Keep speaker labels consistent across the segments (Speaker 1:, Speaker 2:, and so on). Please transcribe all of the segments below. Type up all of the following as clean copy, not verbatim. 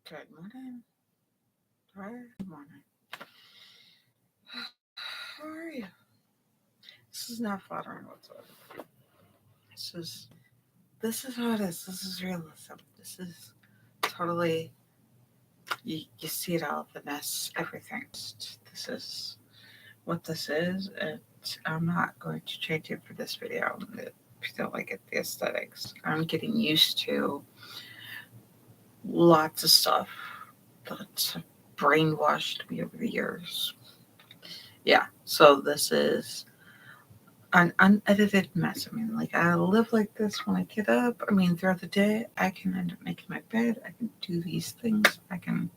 Speaker 1: Good morning. Good morning. How are you? This is not flattering whatsoever. This is how it is. This is realism. This is totally you see it all, the mess, everything. This is what this is. I'm not going to change it for this video. If you don't like it, the aesthetics. I'm getting used to lots of stuff that's brainwashed me over the years. Yeah, so this is an unedited mess. I mean, like, I live like this when I get up. I mean, throughout the day, I can end up making my bed. I can do these things. I can,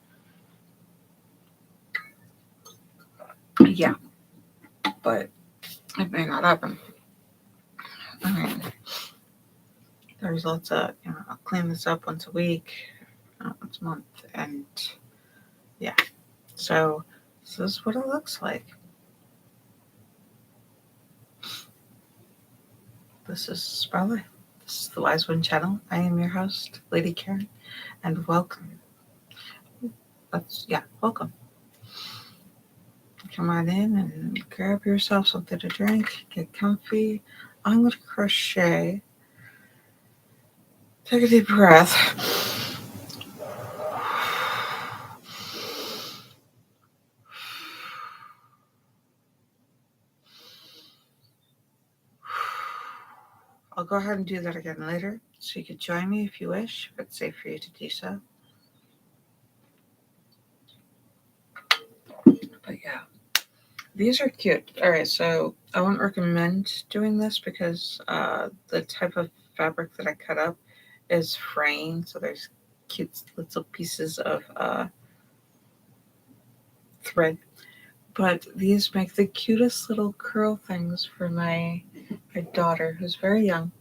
Speaker 1: yeah, but it may not happen. I mean, there's lots of, I'll clean this up once a week, once a month, and yeah. So, this is what it looks like. This is Spotlight. This is the Wise One channel. I am your host, Lady Caren, and welcome. Welcome. Come on in and grab yourself something to drink, get comfy. I'm going to crochet. Take a deep breath. I'll go ahead and do that again later, so you can join me if you wish, if it's safe for you to do so. But yeah, these are cute. All right, so I wouldn't recommend doing this because the type of fabric that I cut up is fraying, so there's cute little pieces of thread. But these make the cutest little curl things for my daughter, who's very young.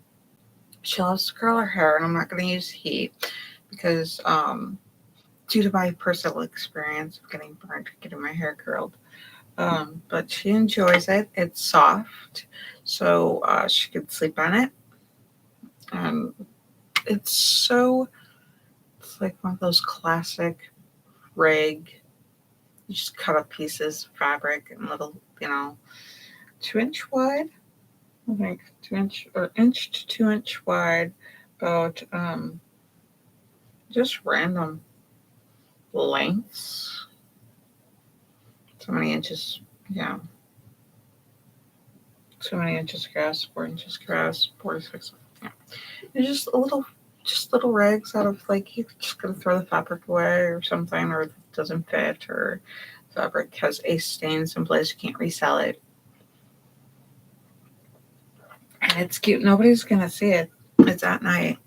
Speaker 1: She loves to curl her hair, and I'm not going to use heat because due to my personal experience of getting burnt getting my hair curled. But she enjoys it. It's soft, so she can sleep on it. And it's like one of those classic rig. You just cut up pieces of fabric and little, 2-inch wide. I think 2-inch or inch to 2-inch wide, about just random lengths. So many inches, yeah. So many inches across, 4 inches across, 46. Yeah. It's just little rags out of, like, you're just gonna throw the fabric away or something, or it doesn't fit, or fabric has ace stains in place, you can't resell it. And it's cute. Nobody's gonna see it. It's at night,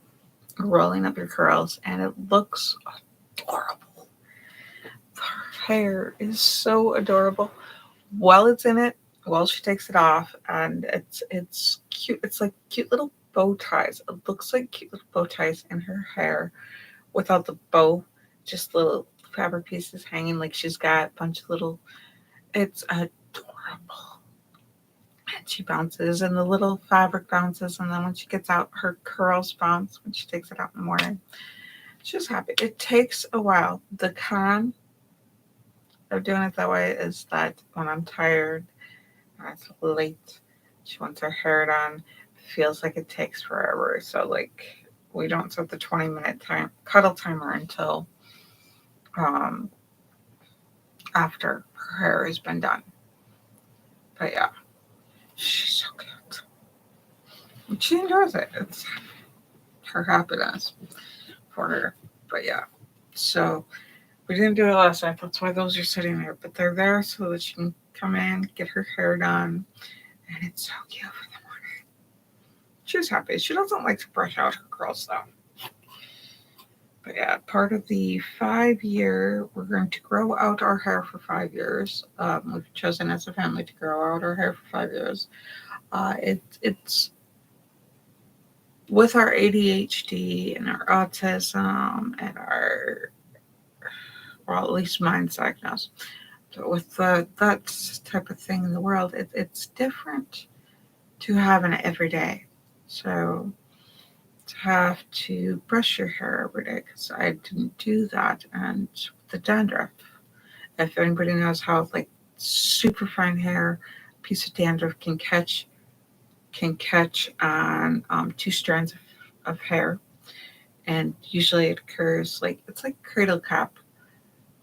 Speaker 1: rolling up your curls, and it looks adorable. Her hair is so adorable. While it's in it, while she takes it off, and it's cute. It's like cute little bow ties. It looks like cute little bow ties in her hair without the bow, just little fabric pieces hanging. Like she's got a bunch of little. It's adorable. And she bounces, and the little fabric bounces, and then when she gets out, her curls bounce when she takes it out in the morning. She's happy. It takes a while. The con of doing it that way is that when I'm tired and it's late, she wants her hair done. It feels like it takes forever. So, like, we don't set the 20-minute cuddle timer until after her hair has been done. But yeah, she's so cute. And she enjoys it. It's her happiness for her. But yeah, so we didn't do it last night. That's why those are sitting there. But they're there so that she can come in, get her hair done. And it's so cute for the morning. She's happy. She doesn't like to brush out her curls, though. But yeah, part of the 5-year, we're going to grow out our hair for 5 years. We've chosen as a family to grow out our hair for 5 years. It's with our ADHD and our autism and well, at least mine's diagnosed. So with that type of thing in the world, it's different to having it every day. So have to brush your hair every day because I didn't do that. And the dandruff, if anybody knows how like super fine hair, a piece of dandruff can catch on 2 strands of hair, and usually it occurs like it's like cradle cap,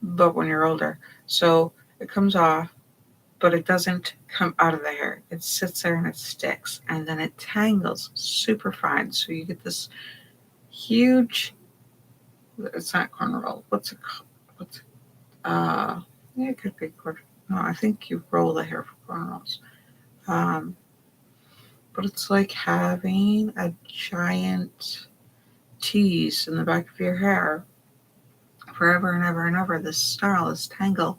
Speaker 1: but when you're older. So it comes off, but it doesn't come out of the hair. It sits there and it sticks, and then it tangles super fine. So you get this huge. It's not cornrow. What's it called? Yeah, it could be quarter. No, I think you roll the hair for cornrows. Um, but it's like having a giant tease in the back of your hair forever and ever and ever. This snarl, this tangle,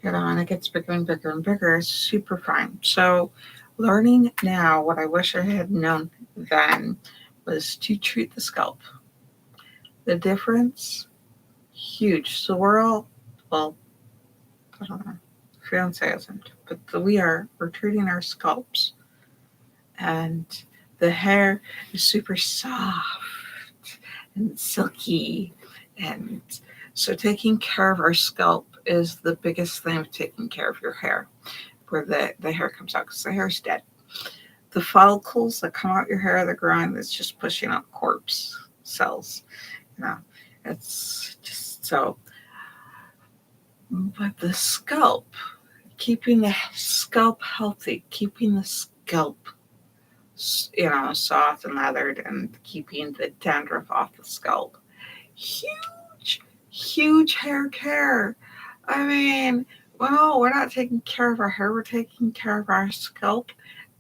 Speaker 1: and it gets bigger and bigger and bigger. It's super fine. So, learning now what I wish I had known then was to treat the scalp. The difference, huge. So we're all, well, I don't know, fiance isn't, but we're treating our scalps, and the hair is super soft and silky, and so taking care of our scalp is the biggest thing of taking care of your hair, where the hair comes out, because the hair's dead. The follicles that come out your hair, the growing, it's just pushing out corpse cells. It's just so. But the scalp, keeping the scalp healthy, keeping the scalp, soft and lathered, and keeping the dandruff off the scalp. Huge, huge hair care. I mean, well, we're not taking care of our hair, we're taking care of our scalp,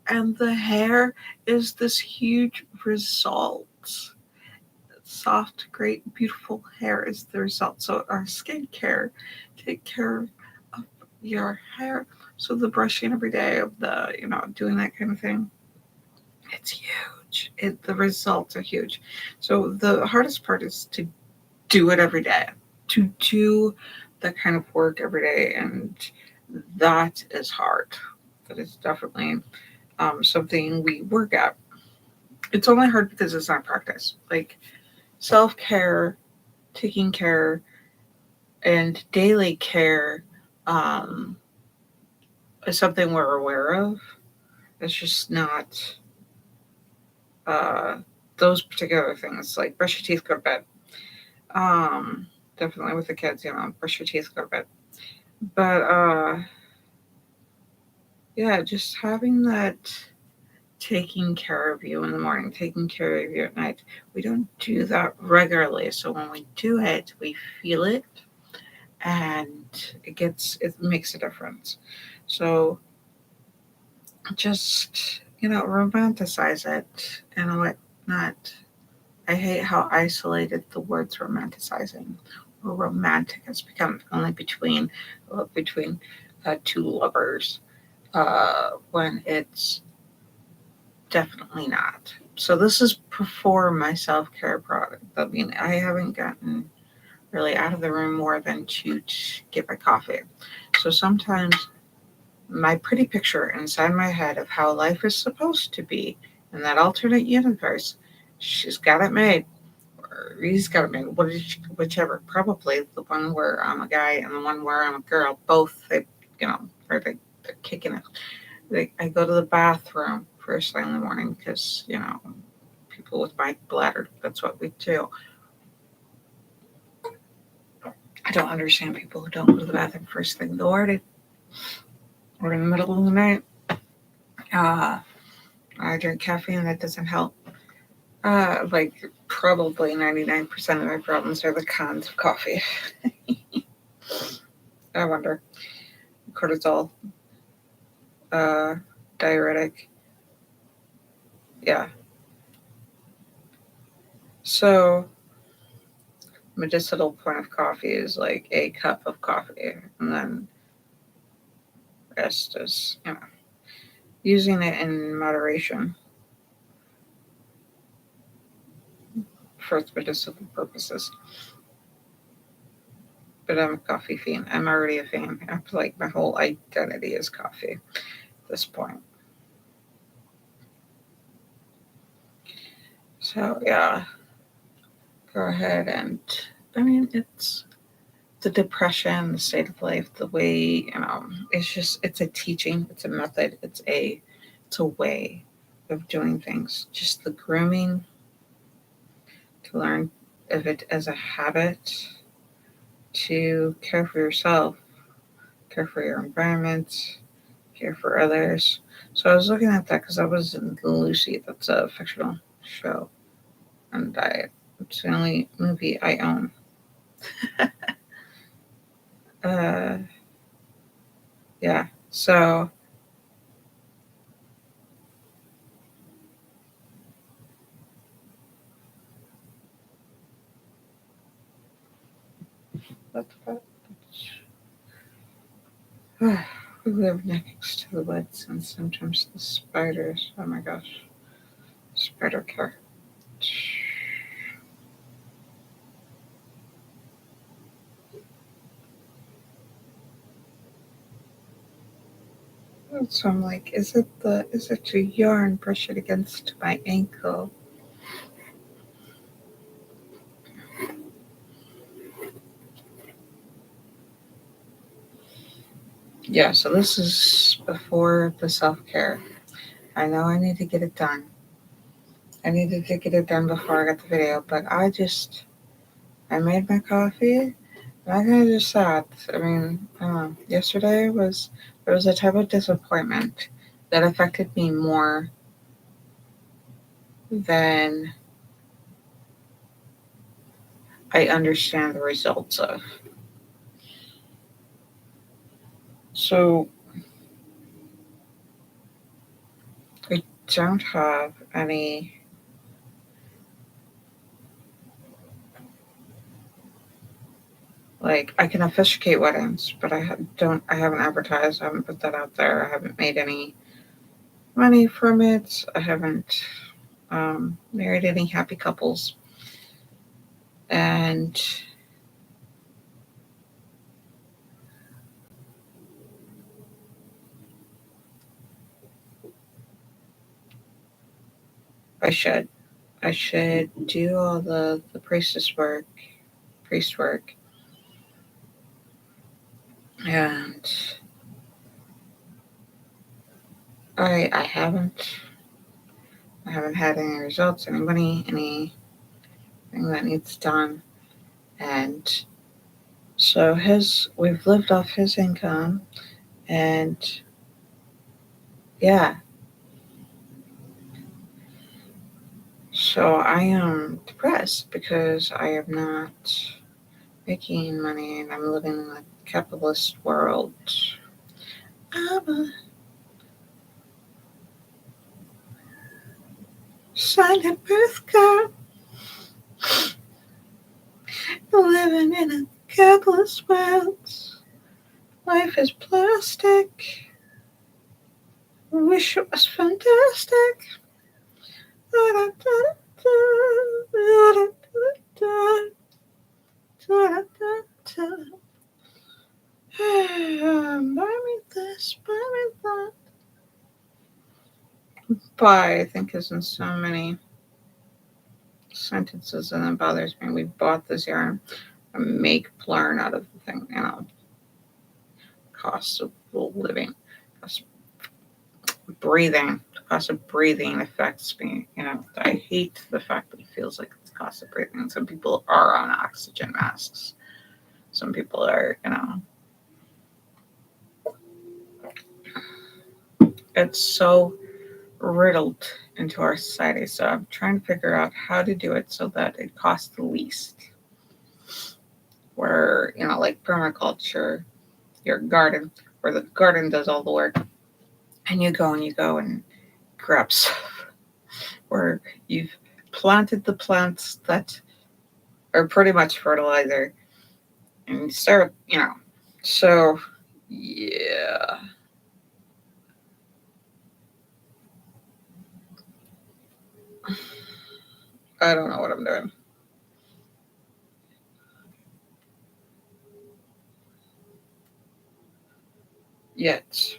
Speaker 1: and the hair is this huge result. Soft, great, beautiful hair is the result. So our skincare, take care of your hair. So the brushing every day of the, doing that kind of thing, it's huge. The results are huge. So the hardest part is to do it every day, to do that kind of work every day, and that is hard. That is definitely something we work at. It's only hard because it's not practice. Like self-care, taking care, and daily care is something we're aware of. It's just not those particular things, like brush your teeth, go to bed. Definitely with the kids, brush your teeth, go to bed. But yeah, just having that taking care of you in the morning, taking care of you at night. We don't do that regularly. So when we do it, we feel it, and it makes a difference. So just, romanticize it and whatnot. I hate how isolated the words romanticizing or romantic has become, only between two lovers, when it's definitely not. So this is before my self-care product. I mean, I haven't gotten really out of the room more than to get my coffee. So sometimes my pretty picture inside my head of how life is supposed to be in that alternate universe, she's got it made, or he's got it made, whichever. Probably the one where I'm a guy and the one where I'm a girl. Both, they're kicking it. I go to the bathroom first thing in the morning because, people with my bladder, that's what we do. I don't understand people who don't go to the bathroom first thing in the morning or in the middle of the night. I drink caffeine, that doesn't help. Like probably 99% of my problems are the cons of coffee. I wonder. Cortisol, diuretic. Yeah. So medicinal point of coffee is like a cup of coffee, and then rest is, using it in moderation for its medicinal purposes. But I'm a coffee fiend. I'm already a fan. I feel like my whole identity is coffee at this point. So yeah, go ahead and I mean it's the depression, the state of life, the way, it's a teaching, it's a method, it's a way of doing things. Just the grooming to learn of it as a habit, to care for yourself, care for your environment, care for others. So I was looking at that because I was in Lucy. That's a fictional show, and it's the only movie I own. uh, yeah. So what the fuck? We live next to the woods, and sometimes the spiders. Oh my gosh, spider car. So I'm like, is it your yarn? Brush it against my ankle. Yeah, so this is before the self care. I know I need to get it done. I needed to get it done before I got the video, but I made my coffee and I kind of just sat. I mean, I don't know. There was a type of disappointment that affected me more than I understand the results of. So I don't have any. Like I can officiate weddings, but don't. I haven't advertised. I haven't put that out there. I haven't made any money from it. I haven't married any happy couples, and I should. I should do all the priest work, and I haven't had any results, any money, anything that needs done, and so we've lived off his income, and yeah, so I am depressed because I am not making money and I'm living in a capitalist world. I'm a silent birth girl living in a capitalist world. Life is plastic. Wish it was fantastic. Buy me this, buy me that. Buy, I think, is in so many sentences, and it bothers me. We bought this yarn and make yarn out of the thing, cost of living, cost of breathing. The cost of breathing affects me. I hate the fact that it feels like it's the cost of breathing. Some people are on oxygen masks. Some people are, it's so riddled into our society. So I'm trying to figure out how to do it so that it costs the least. Where, like permaculture, your garden, where the garden does all the work, and you go and grab stuff. Where you've planted the plants that are pretty much fertilizer, and you start, So, yeah. I don't know what I'm doing. Yet.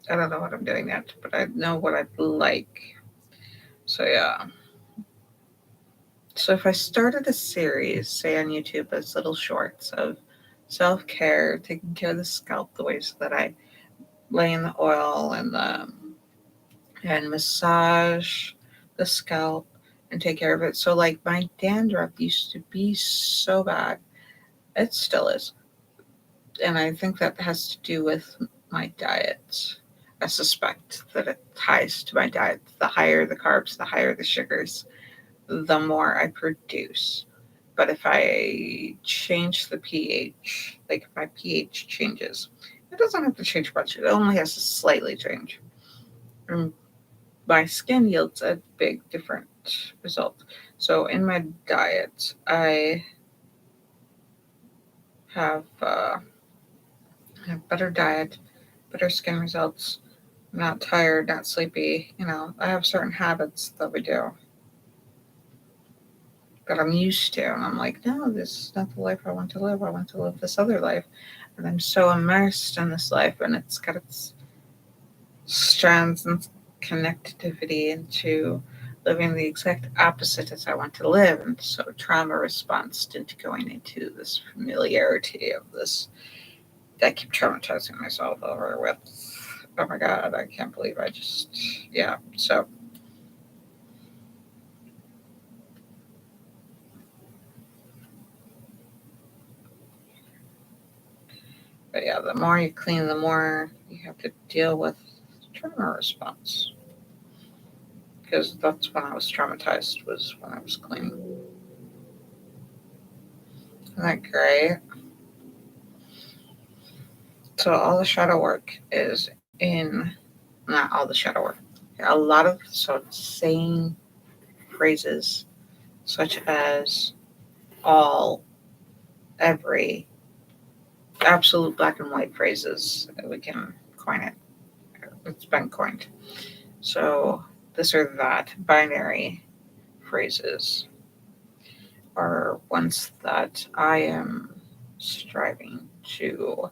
Speaker 1: I don't know what I'm doing yet, but I know what I'd like. So, yeah. So if I started a series, say on YouTube, as little shorts of self-care, taking care of the scalp, the ways that I lay in the oil and massage the scalp and take care of it. So like my dandruff used to be so bad. It still is. And I think that has to do with my diet. I suspect that it ties to my diet. The higher the carbs, the higher the sugars, the more I produce. But if I change the pH, like if my pH changes, it doesn't have to change much. It only has to slightly change. And my skin yields a big different result. So in my diet, I have better diet, better skin results. I'm not tired, not sleepy. I have certain habits that we do that I'm used to. And I'm like, no, this is not the life I want to live. I want to live this other life. And I'm so immersed in this life, and it's got its strands and connectivity into living the exact opposite as I want to live. And so trauma response into going into this familiarity of this. I keep traumatizing myself over with. Oh my God, I can't believe I just, yeah. So, but yeah, the more you clean, the more you have to deal with trauma response. Because that's when I was traumatized, was when I was cleaning. Isn't that great? So all the shadow work is in, not all the shadow work, a lot of saying phrases such as all, every, absolute black and white phrases. We can coin it. It's been coined. So this or that, binary phrases are ones that I am striving to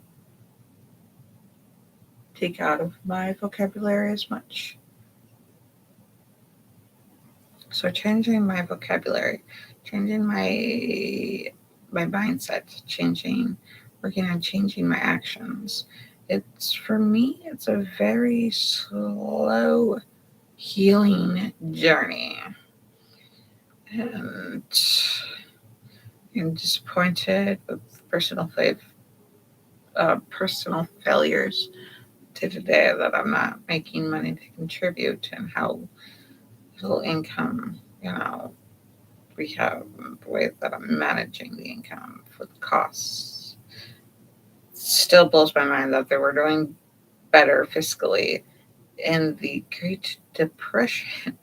Speaker 1: take out of my vocabulary as much. So changing my vocabulary, changing my mindset, working on changing my actions. It's for me, it's a very slow healing journey. And I'm disappointed with personal failures to today that I'm not making money to contribute, and how little income, we have, the way that I'm managing the income for the costs. Still blows my mind that they were doing better fiscally in the Great Depression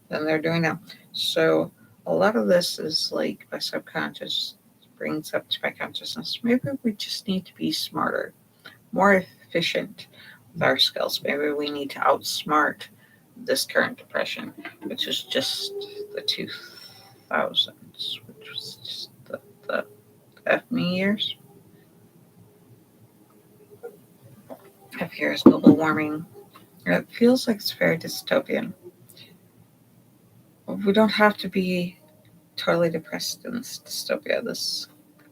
Speaker 1: than they're doing now. So a lot of this is like my subconscious brings up to my consciousness. Maybe we just need to be smarter, more efficient with our skills. Maybe we need to outsmart this current depression, which is just the 2000s, which was just the F me years. F years, global warming. It feels like it's very dystopian. We don't have to be totally depressed in this dystopia, this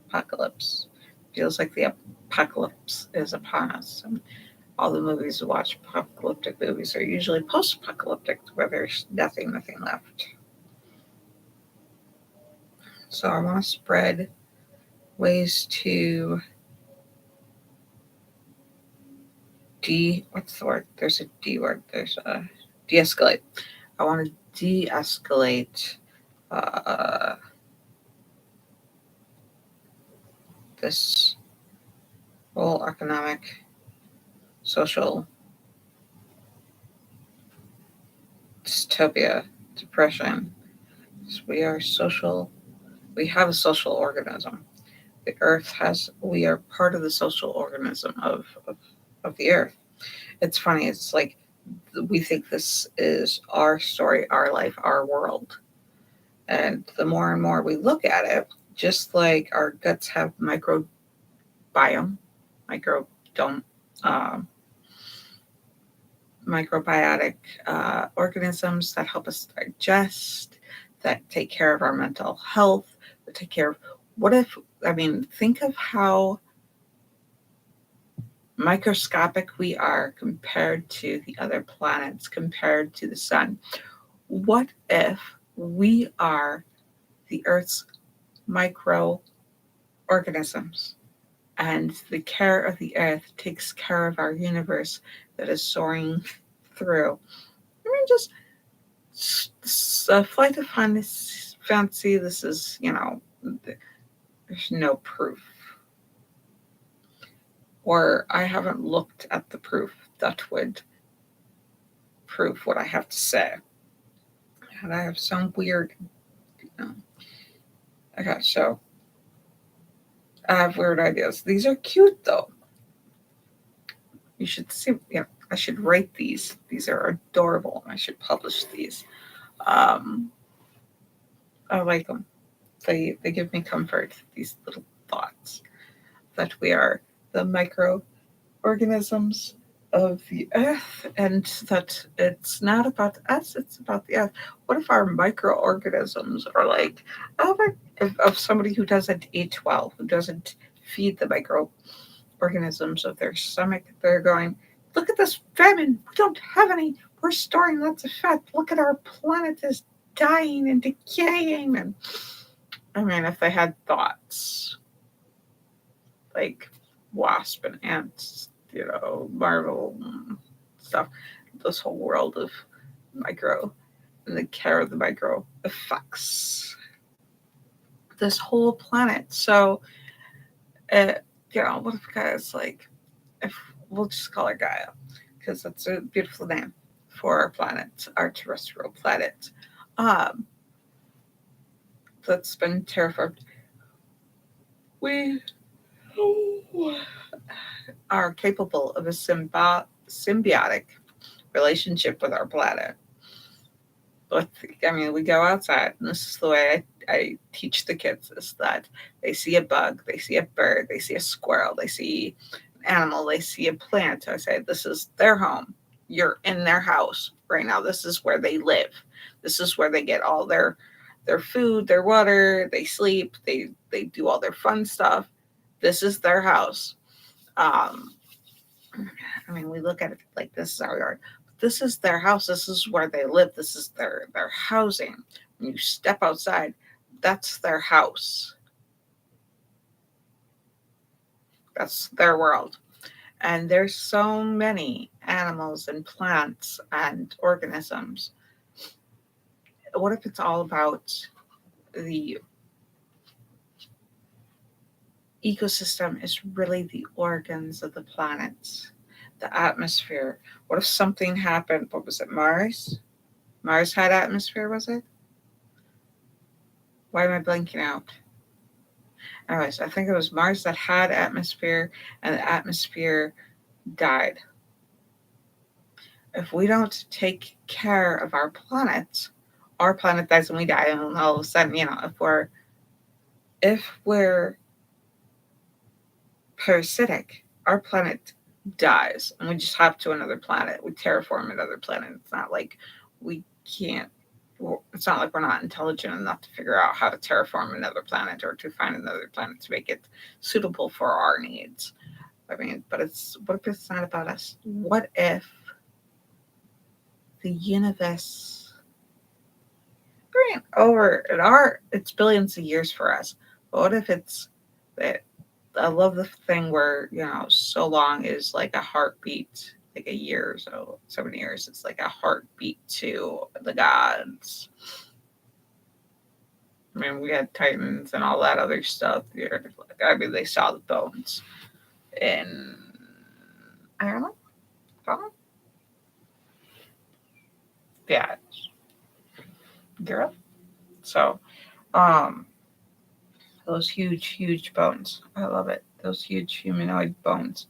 Speaker 1: apocalypse. Feels like the apocalypse is upon us. And all the movies we watch, apocalyptic movies, are usually post-apocalyptic, where there's nothing left. So I want to spread ways to what's the word? There's a D word. There's a de-escalate. I want to de-escalate uh, this whole economic, social dystopia, depression. We are social. We have a social organism. The earth has. We are part of the social organism of the earth. It's funny. It's like we think this is our story, our life, our world. And the more and more we look at it, just like our guts have microbiome, microdome, uh, microbiotic organisms that help us digest, that take care of our mental health, that take care of think of how microscopic we are compared to the other planets, compared to the sun. What if we are the Earth's microorganisms, and the care of the Earth takes care of our universe that is soaring through? I mean, just a flight of fancy. This is, there's no proof. Or I haven't looked at the proof that would prove what I have to say. And I have some weird, okay, so I have weird ideas. These are cute though. You should see, I should write these. These are adorable. I should publish these. I like them. They give me comfort, these little thoughts that we are the microorganisms of the earth, and that it's not about us, it's about the earth. What if our microorganisms are like, of somebody who doesn't eat well, who doesn't feed the microorganisms of their stomach? They're going, look at this famine, we don't have any, we're storing lots of fat, look at our planet is dying and decaying. And I mean, if they had thoughts like wasp and ants, Marvel stuff, this whole world of micro and the care of the micro affects this whole planet. So, what if Gaia's like, if we'll just call her Gaia, because that's a beautiful name for our planet, our terrestrial planet, that's been terraformed. We are capable of a symbiotic relationship with our planet. But we go outside, and this is the way I teach the kids, is that they see a bug, they see a bird, they see a squirrel, they see an animal, they see a plant. I say, this is their home. You're in their house right now. This is where they live. This is where they get all their food, their water, they sleep, they do all their fun stuff. This is their house. We look at it like this is our yard. This is their house. This is where they live. This is their housing. When you step outside, that's their house. That's their world. And there's so many animals and plants and organisms. What if it's all about the ecosystem is really the organs of the planet, the atmosphere? What if something happened? What was it, Mars? Mars had atmosphere, was it? Why am I blanking out? Anyways, I think it was Mars that had atmosphere, and the atmosphere died. If we don't take care of our planet dies and we die, and all of a sudden, if we're parasitic, our planet dies, and we just hop to another planet. We terraform another planet. It's not like we can't. It's not like we're not intelligent enough to figure out how to terraform another planet or to find another planet to make it suitable for our needs. But what if it's not about us? What if the universe, it's billions of years for us, but what if it's that? I love the thing where, so long is like a heartbeat, like a year or so many years. It's like a heartbeat to the gods. We had Titans and all that other stuff. They saw the bones in, I don't know. Yeah. Girl. So, those huge bones. I love it. Those huge humanoid bones.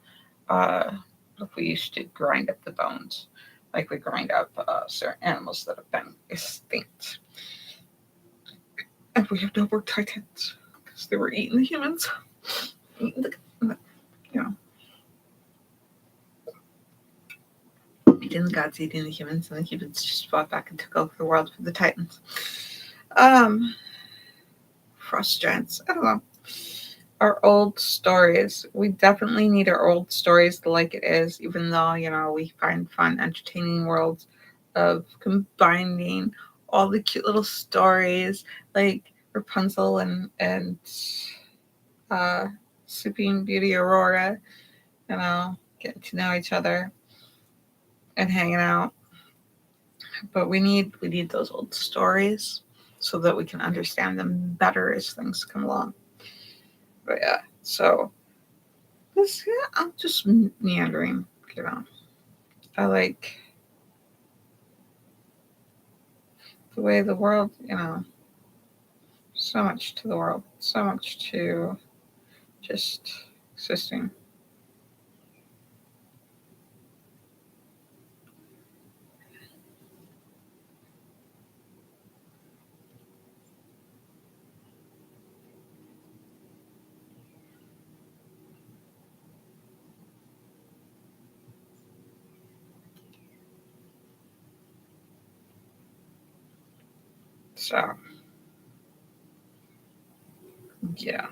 Speaker 1: If we used to grind up the bones, like we grind up certain animals that have been extinct. And we have no more Titans because they were eating the humans. Eating the gods, eating the humans, and the humans just fought back and took over the world for the Titans. Frustrants. I don't know. Our old stories. We definitely need our old stories to like it is, even though, we find fun, entertaining worlds of combining all the cute little stories like Rapunzel and uh Sleeping Beauty Aurora, getting to know each other and hanging out. But we need those old stories so that we can understand them better as things come along. But yeah, so I'm just meandering, you know. I like the way the world, so much to the world, so much to just existing. So yeah.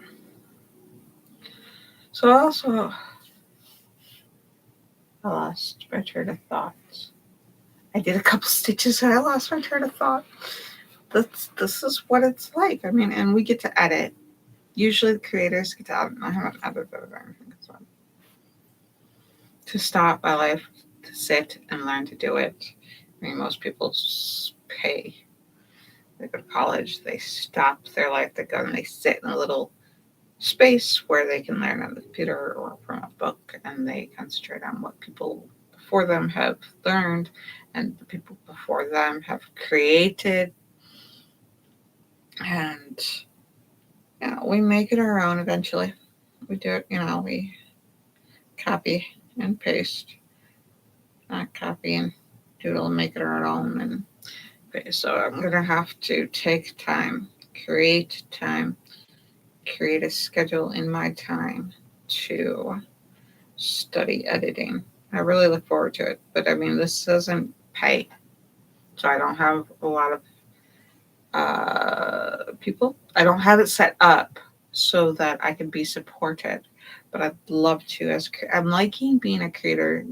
Speaker 1: So also I lost my train of thought. I did a couple stitches and I lost my train of thought. This is what it's like. I mean, and we get to edit. Usually the creators get to edit. I haven't edited anything. So to stop my life, to sit and learn to do it. I mean, most people pay. They go to college, they stop their life, they go and they sit in a little space where they can learn on the computer or from a book, and they concentrate on what people before them have learned and the people before them have created. And we make it our own eventually. We do it, we copy and paste, not copy and doodle and make it our own. And okay, so I'm gonna have to take time, create time, create a schedule in my time to study editing. I really look forward to it, but I mean, this doesn't pay, so I don't have a lot of people. I don't have it set up so that I can be supported, but I'd love to. I'm liking being a creator,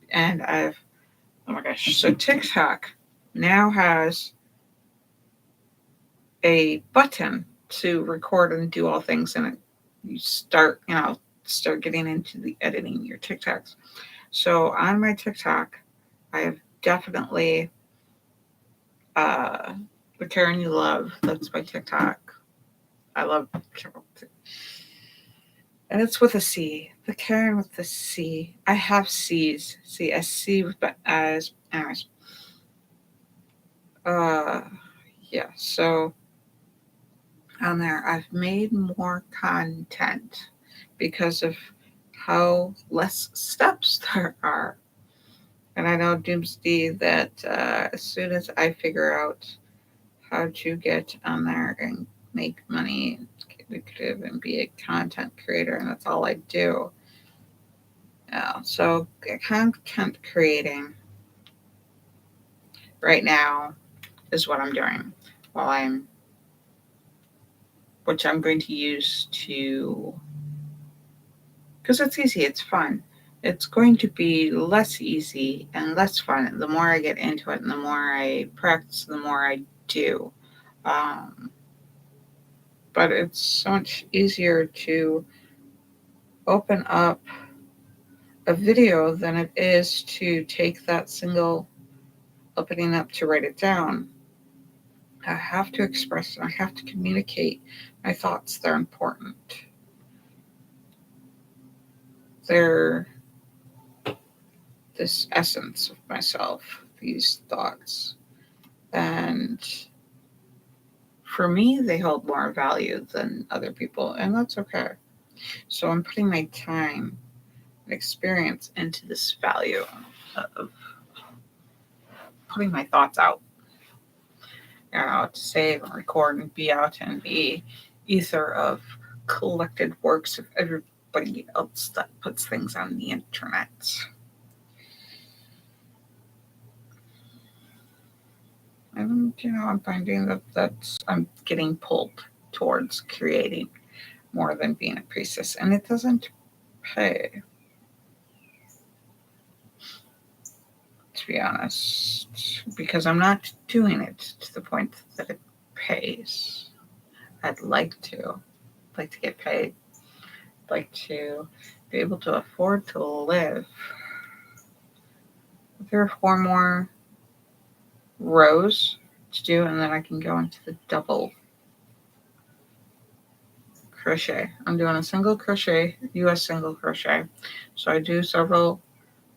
Speaker 1: and oh my gosh, so TikTok now has a button to record and do all things in it. You start getting into the editing your TikToks. So on my TikTok, I have definitely uh the Caren you love. That's my TikTok. I love, and it's with a C. The Caren with the C. I have C's. See, a C with as anyways. Uh, yeah. So on there, I've made more content because of how less steps there are. And I know Doomsday that as soon as I figure out how to get on there and make money, get lucrative, and be a content creator, and that's all I do. So content creating right now is what I'm doing while which I'm going to use to, because it's easy, it's fun. It's going to be less easy and less fun the more I get into it and the more I practice, the more I do. Um, but it's so much easier to open up a video than it is to take that single opening up to write it down. I have to express, I have to communicate my thoughts. They're important. They're this essence of myself, these thoughts. And for me, they hold more value than other people, and that's okay. So I'm putting my time and experience into this value of putting my thoughts out, to save and record and be out and be ether of collected works of everybody else that puts things on the internet. And, I'm finding that I'm getting pulled towards creating more than being a priestess. And it doesn't pay, to be honest, because I'm not doing it to the point that it pays. I'd like to get paid, like to be able to afford to live. There are 4 more rows to do, and then I can go into the double crochet. I'm doing a single crochet, US single crochet. So I do several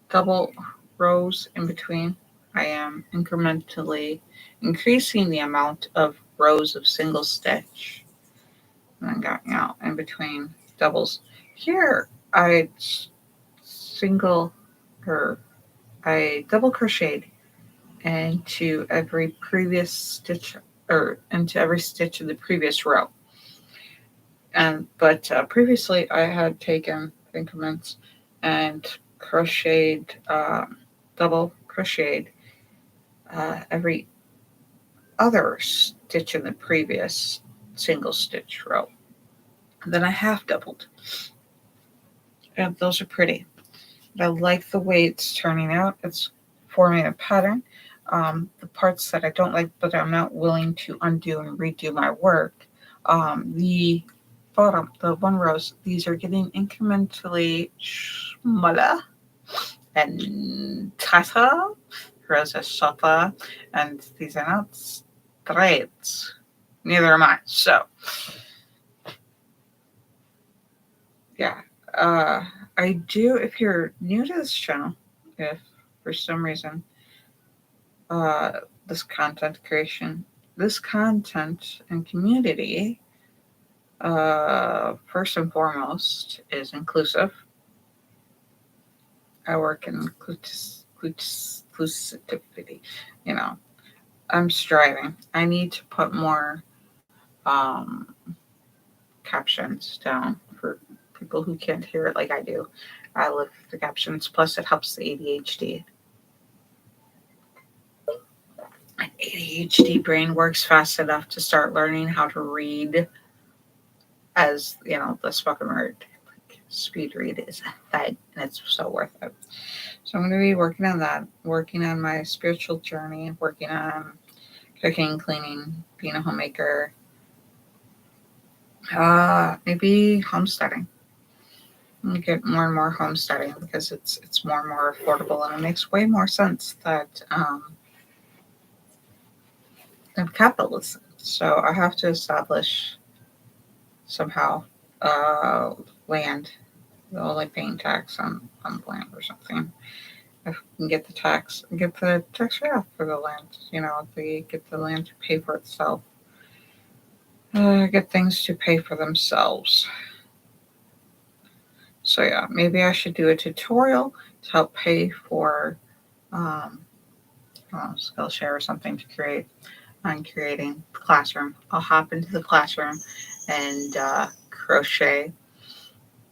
Speaker 1: double rows in between. I am incrementally increasing the amount of rows of single stitch and then going out in between doubles. Here I single or I double crocheted into every previous stitch or into every stitch of the previous row. But previously I had taken increments and crocheted, double crocheted every other stitch in the previous single stitch row. And then I half doubled. And those are pretty. I like the way it's turning out. It's forming a pattern. The parts that I don't like, but I'm not willing to undo and redo my work, the bottom, the 1 rows, these are getting incrementally smaller and tighter, rows are shorter, and these are not straight. Neither am I. So, yeah. I do, if you're new to this channel, if for some reason this content creation, this content and community, first and foremost, is inclusive. I work in inclusivity. I'm striving. I need to put more captions down for people who can't hear it like I do. I live the captions. Plus, it helps the ADHD. An ADHD brain works fast enough to start learning how to read as, the spoken word. Like, speed read is a thing, and it's so worth it. So I'm going to be working on that, working on my spiritual journey, working on cooking, cleaning, being a homemaker, maybe homesteading. You get more and more homesteading because it's more and more affordable, and it makes way more sense that than capitalism. So I have to establish somehow land, only paying tax on land or something. If we can get the tax write-off for the land, if we get the land to pay for itself, get things to pay for themselves. So yeah, maybe I should do a tutorial to help pay for Skillshare or something to create on creating the classroom. I'll hop into the classroom and crochet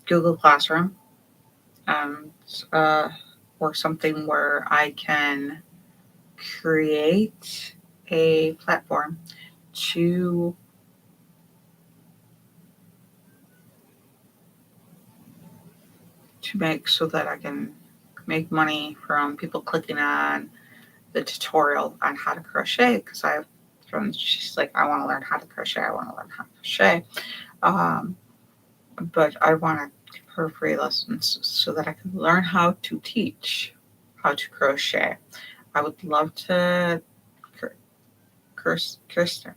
Speaker 1: Google Classroom and or something where I can create a platform to make so that I can make money from people clicking on the tutorial on how to crochet, because she's like, I want to learn how to crochet. But I want to give her free lessons so that I can learn how to teach how to crochet. I would love to, Kirsten.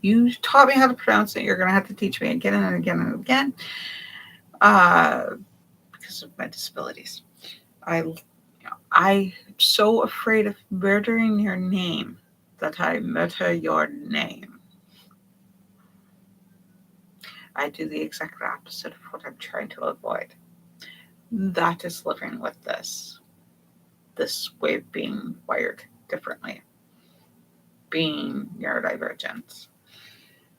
Speaker 1: You taught me how to pronounce it. You're going to have to teach me again and again and again, because of my disabilities. I'm so afraid of murdering your name that I murder your name. I do the exact opposite of what I'm trying to avoid. That is living with this way of being wired differently, being neurodivergent.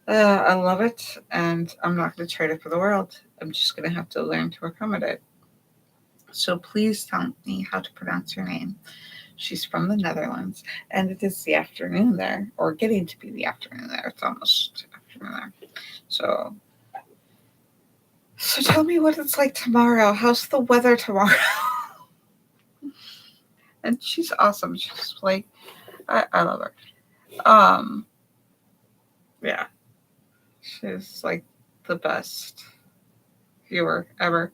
Speaker 1: I love it, and I'm not going to trade it for the world. I'm just going to have to learn to accommodate. So please tell me how to pronounce your name. She's from the Netherlands, and it is the afternoon there, or getting to be the afternoon there. It's almost afternoon there. So tell me what it's like tomorrow. How's the weather tomorrow? And she's awesome. She's like, I love her. Yeah, she's like the best viewer ever.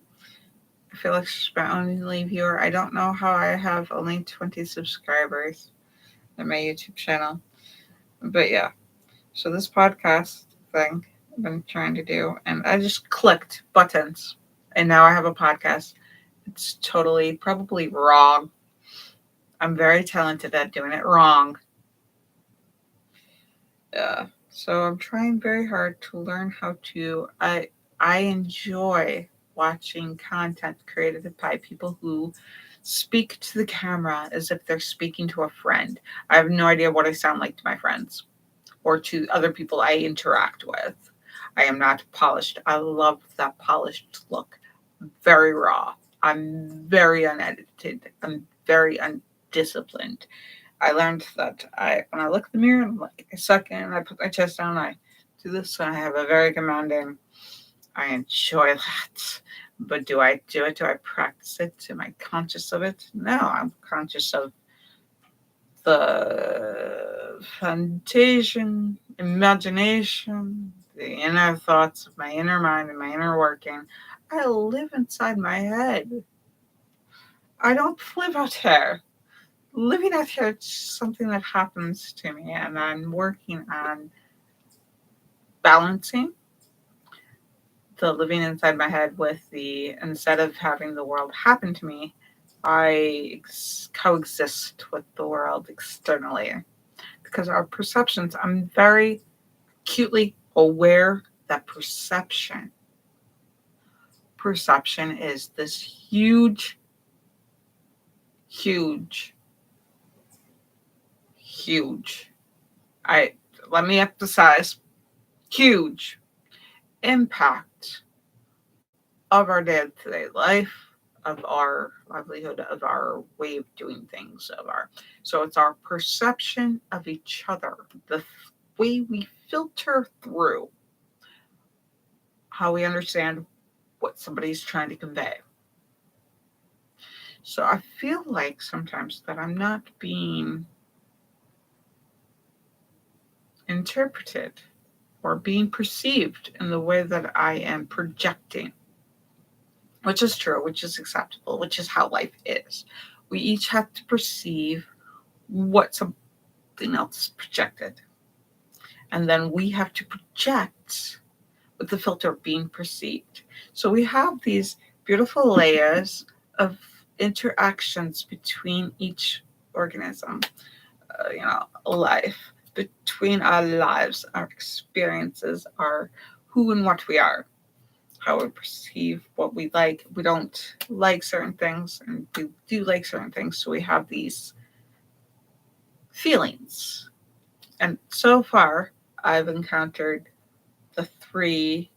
Speaker 1: I feel like she's my only viewer. I don't know how I have only 20 subscribers on my YouTube channel. But yeah, so this podcast thing I've been trying to do, and I just clicked buttons, and now I have a podcast. It's totally probably wrong. I'm very talented at doing it wrong. Yeah. So I'm trying very hard to learn how to. I enjoy watching content created by people who speak to the camera as if they're speaking to a friend. I have no idea what I sound like to my friends or to other people I interact with. I am not polished. I love that polished look. Very raw. I'm very unedited. I'm very undisciplined. I learned that when I look in the mirror, I'm like, I suck in, I put my chest down, I do this, and I have a very commanding. I enjoy that. But do I do it? Do I practice it? Am I conscious of it? No, I'm conscious of the fantasia, imagination, the inner thoughts of my inner mind and my inner working. I live inside my head. I don't live out here. Living out here is something that happens to me, and I'm working on balancing the living inside my head with the, instead of having the world happen to me, I coexist with the world externally. Because our perceptions, I'm very acutely aware that perception is this huge let me emphasize, huge impact of our day-to-day life, of our livelihood, of our way of doing things, so it's our perception of each other, the way we filter through how we understand what somebody's trying to convey. So I feel like sometimes that I'm not being interpreted or being perceived in the way that I am projecting, which is true, which is acceptable, which is how life is. We each have to perceive what something else is projected. And then we have to project with the filter of being perceived. So we have these beautiful layers of interactions between each organism, life, between our lives, our experiences, our who and what we are, how we perceive what we like. We don't like certain things, and we do like certain things. So we have these feelings. And so far, I've encountered the 3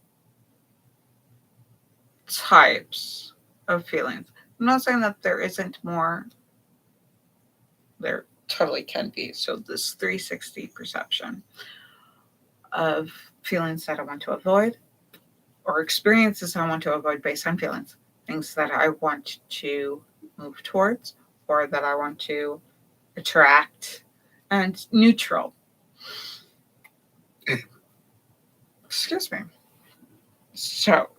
Speaker 1: types of feelings. I'm not saying that there isn't more. There totally can be. So this 360 perception of feelings that I want to avoid, or experiences I want to avoid based on feelings, things that I want to move towards or that I want to attract, and neutral. Excuse me. So,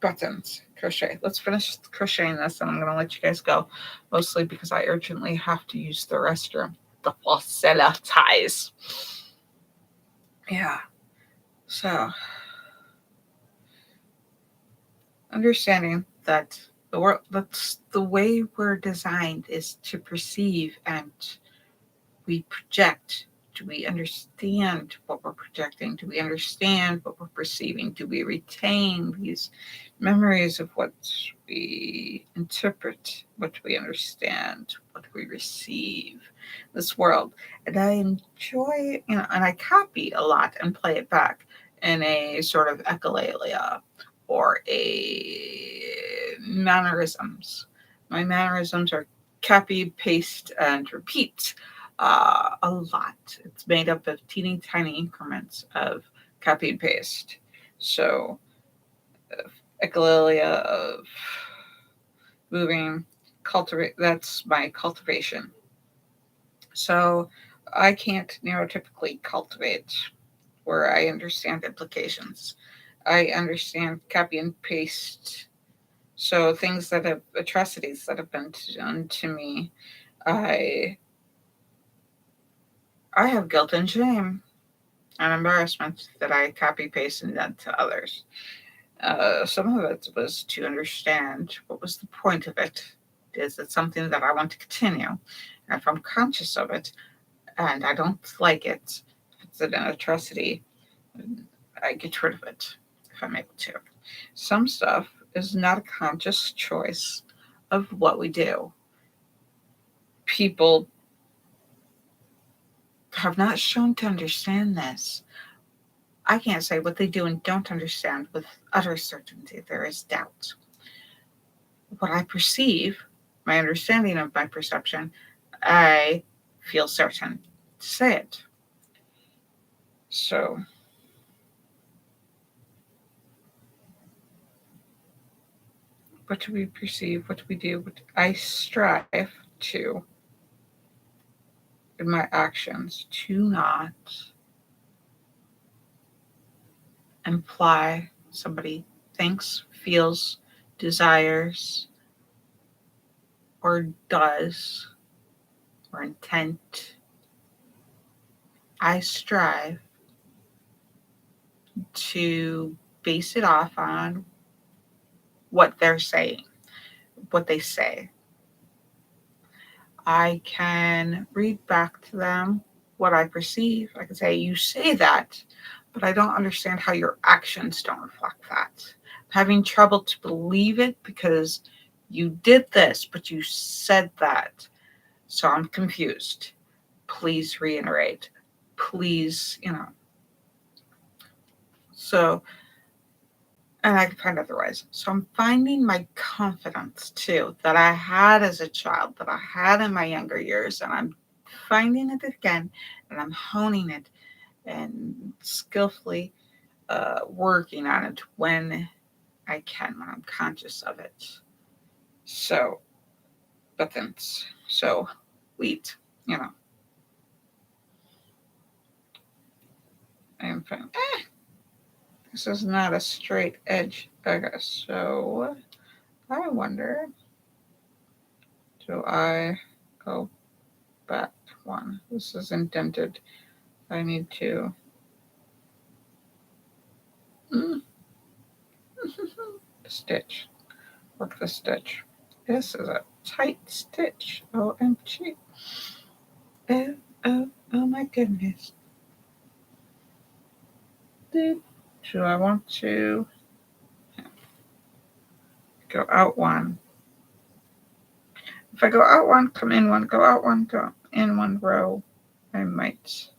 Speaker 1: buttons, crochet. Let's finish crocheting this, and I'm going to let you guys go, mostly because I urgently have to use the restroom. The facilities. Yeah. So, understanding that the world, that's the way we're designed, is to perceive, and we project. Do we understand what we're projecting? Do we understand what we're perceiving? Do we retain these memories of what we interpret, what we understand, what we receive, this world? And I enjoy, and I copy a lot and play it back in a sort of echolalia or a mannerisms. My mannerisms are copy, paste, and repeat a lot. It's made up of teeny tiny increments of copy and paste. So, ecolalia of moving, cultivate, that's my cultivation. So, I can't neurotypically cultivate where I understand implications. I understand copy and paste. So things that have atrocities that have been done to me, I I have guilt and shame and embarrassment that I copy paste and done to others. Some of it was to understand what was the point of it. Is it something that I want to continue? And if I'm conscious of it and I don't like it, if it's an atrocity, I get rid of it if I'm able to. Some stuff is not a conscious choice of what we do. People have not shown to understand this. I can't say what they do and don't understand with utter certainty. There is doubt. What I perceive, my understanding of my perception, I feel certain to say it. So, what do we perceive? What do we do? I strive to, in my actions, to not imply somebody thinks, feels, desires, or does, or intent. I strive to base it off on what they're saying, what they say. I can read back to them what I perceive. I can say, you say that, but I don't understand how your actions don't reflect that. I'm having trouble to believe it because you did this, but you said that. So I'm confused. Please reiterate. Please, So, and I can find otherwise. So I'm finding my confidence too that I had as a child, that I had in my younger years, and I'm finding it again, and I'm honing it and skillfully working on it when I can, when I'm conscious of it. So, but then, so wheat, I'm fine. This is not a straight edge. Okay, so I wonder, do I go back one? This is indented. I need to stitch. Work the stitch. This is a tight stitch. OMG. Oh my goodness. Do I want to go out one? If I go out one, come in one, go out one, go in one row, I might.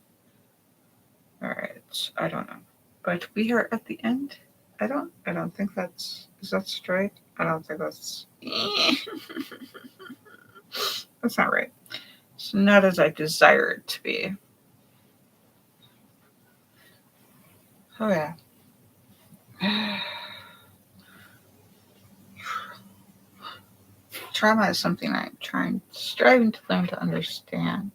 Speaker 1: All right, I don't know. But we are at the end. I don't think is that straight? I don't think that's, that's not right. It's not as I desire it to be. Oh yeah. Trauma is something I'm striving to learn to understand.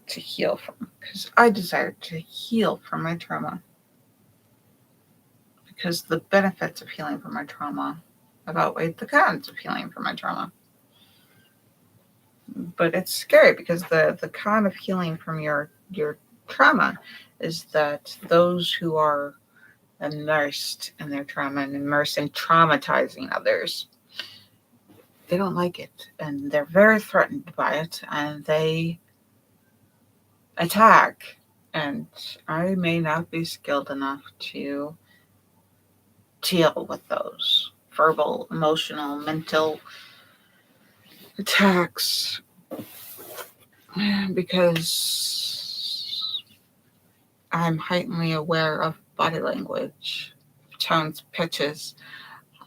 Speaker 1: To heal from, because I desire to heal from my trauma. Because the benefits of healing from my trauma have outweighed the cons of healing from my trauma. But it's scary because the con of healing from your trauma is that those who are immersed in their trauma and immersed in traumatizing others, they don't like it and they're very threatened by it and they attack. And I may not be skilled enough to deal with those verbal, emotional, mental attacks because I'm heightenedly aware of body language. tones, pitches,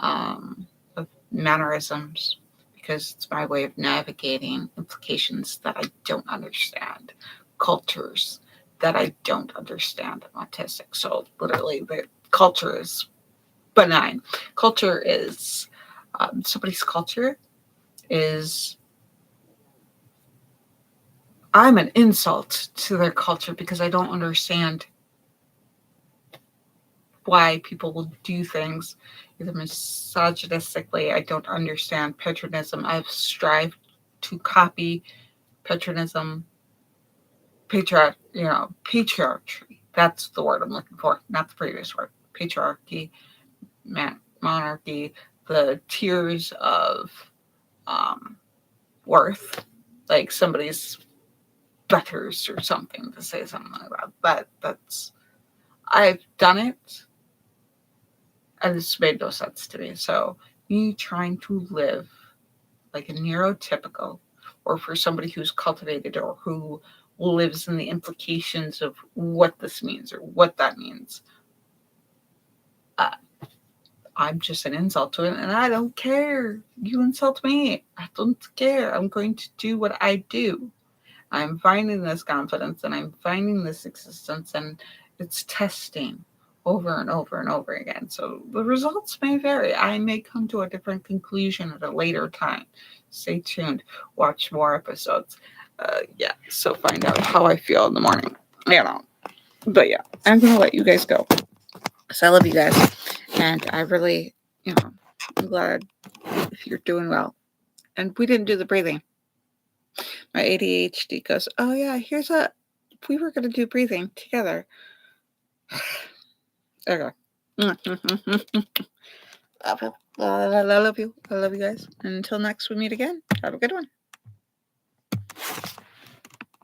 Speaker 1: of mannerisms, because it's my way of navigating implications that I don't understand, cultures that I don't understand. I'm autistic, so literally the culture is benign. Culture is somebody's culture is I'm an insult to their culture because I don't understand why people will do things either misogynistically. I don't understand patriotism. I've strived to copy patriotism, patriarchy. That's the word I'm looking for, not the previous word. Patriarchy, monarchy, the tiers of um, worth, like somebody's betters or something to say something like that. That's I've done it, and it's made no sense to me. So me trying to live like a neurotypical, or for somebody who's cultivated or who lives in the implications of what this means or what that means, uh, I'm just an insult to it, and I don't care. You insult me, I don't care. I'm going to do what I do. I'm finding this confidence and I'm finding this existence, and it's testing over and over and over again. So the results may vary. I may come to a different conclusion at a later time. Stay tuned. Watch more episodes. Yeah, so find out how I feel in the morning. But yeah, I'm going to let you guys go. So I love you guys. And I really, I'm glad if you're doing well. And we didn't do the breathing. My ADHD goes, oh yeah, we were going to do breathing together. Okay. I love you. I love you guys. And until next we meet again, have a good one.